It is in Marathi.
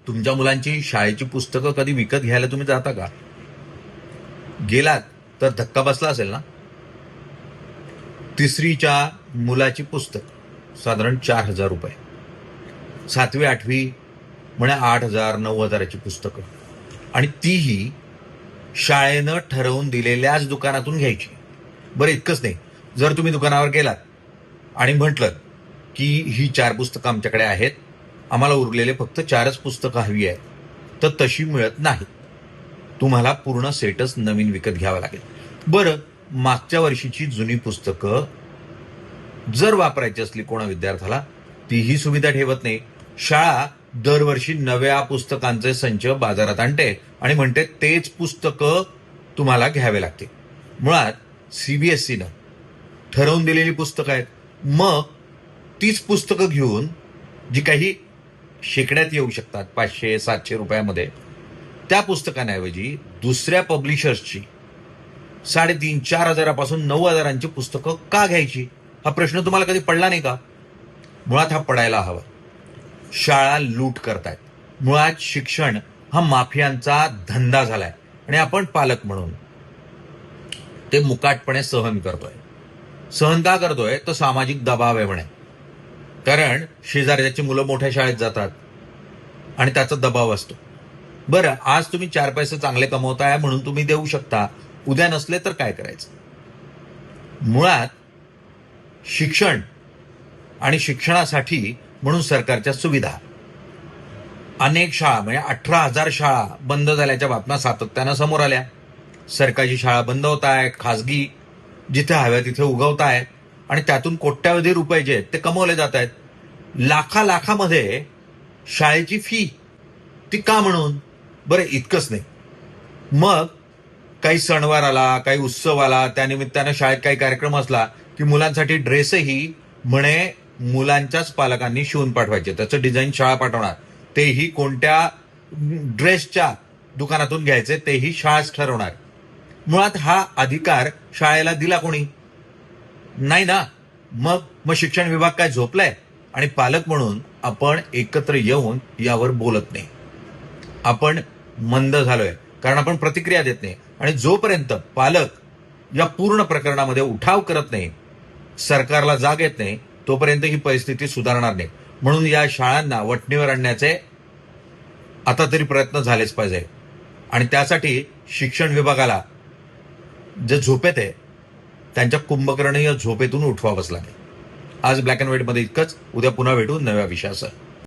तुमच्या मुलांची शाळेची पुस्तकं कधी विकत घ्यायला तुम्ही जाता का? गेलात तर धक्का बसला असेल ना. तिसरीच्या मुलाची पुस्तक साधारण 4,000 रुपये, 7वी 8वी म्हणे 8,000 9,000ची पुस्तकं, आणि तीही शाळेनं ठरवून दिलेल्याच दुकानातून घ्यायची. बरं, इतकंच नाही, जर तुम्ही दुकानावर गेलात आणि म्हटलं की ही 4 पुस्तकं आमच्याकडे आहेत, आम्हाला उरलेले फक्त 4च पुस्तकं हवी आहेत, तर तशी मिळत नाही. तुम्हाला पूर्ण सेटच नवीन विकत घ्यावा लागेल. बरं, मागच्या वर्षीची जुनी पुस्तकं जर वापरायची असली कोणा विद्यार्थ्याला, तीही सुविधा ठेवत नाही. शाळा दरवर्षी नव्या पुस्तकांचे संच बाजारात आणते आणि म्हणते तेच पुस्तकं तुम्हाला घ्यावे लागते. मुळात सीबीएसईनं ठरवून दिलेली पुस्तकं आहेत. मग तीच पुस्तकं घेऊन, जी काही शेकड्यात येऊ शकतात 500-700 रुपयामध्ये, त्या पुस्तकांऐवजी दुसऱ्या पब्लिशर्सची 3,500-4 हजारापासून 9,000ची पुस्तकं का घ्यायची, हा प्रश्न तुम्हाला कधी पडला नाही का? मुळात हा पडायला हवा. शाळा लूट करतायत. मुळात शिक्षण हा माफियांचा धंदा झालाय आणि आपण पालक म्हणून ते मुकाटपणे सहन करतोय. सहन का करतोय? तर सामाजिक दबाव आहे म्हणे. कारण शेजारच्याची मुलं मोठ्या शाळेत जातात आणि त्याचा दबाव असतो. बरं, आज तुम्ही 4 पैसे चांगले कमवताय म्हणून तुम्ही देऊ शकता, उद्या नसले तर काय करायचं? मुळात शिक्षण आणि शिक्षणासाठी म्हणून सरकारच्या सुविधा, अनेक शाळा म्हणजे 18,000 शाळा बंद झाल्याच्या बातम्या सातत्यानं समोर आल्या. सरकारी शाळा बंद होत आहेत, खासगी जिथे हव्या तिथे उगवत आहेत आणि त्यातून कोट्यावधी रुपये जे आहेत ते कमवले जात आहेत. लाखामध्ये शाळेची फी, ती का म्हणून? बरं, इतकंच नाही, मग काही सणवार आला, काही उत्सव आला, त्यानिमित्तानं शाळेत काही कार्यक्रम असला की मुलांसाठी ड्रेसही म्हणे मुलांच्याच पालकांनी शिवून पाठवायचे. त्याचं डिझाईन शाळा पाठवणार, तेही कोणत्या ड्रेसच्या दुकानातून घ्यायचे तेही शाळाच ठरवणार. मुळात हा अधिकार शाळेला दिला कोणी? नाही ना. मग शिक्षण विभाग काय झोपलाय? आणि पालक म्हणून आपण एकत्र येऊन यावर बोलत नाही. आपण मंद झालोय कारण आपण प्रतिक्रिया देत नाही. आणि जोपर्यंत पालक या पूर्ण प्रकरणामध्ये उठाव करत नाही, सरकारला जाग येत नाही, तोपर्यंत ही परिस्थिती सुधारणार नाही. म्हणून या शाळांना वठणीवर आणण्याचे आता तरी प्रयत्न झालेच पाहिजे. आणि त्यासाठी शिक्षण विभागाला जे झोपेत आहे त्यांच्या कुंभकर्ण या झोपेतून उठवावंच लागेल. आज ब्लॅक अँड व्हाईटमध्ये इतकंच. उद्या पुन्हा भेटू नव्या विषयासह.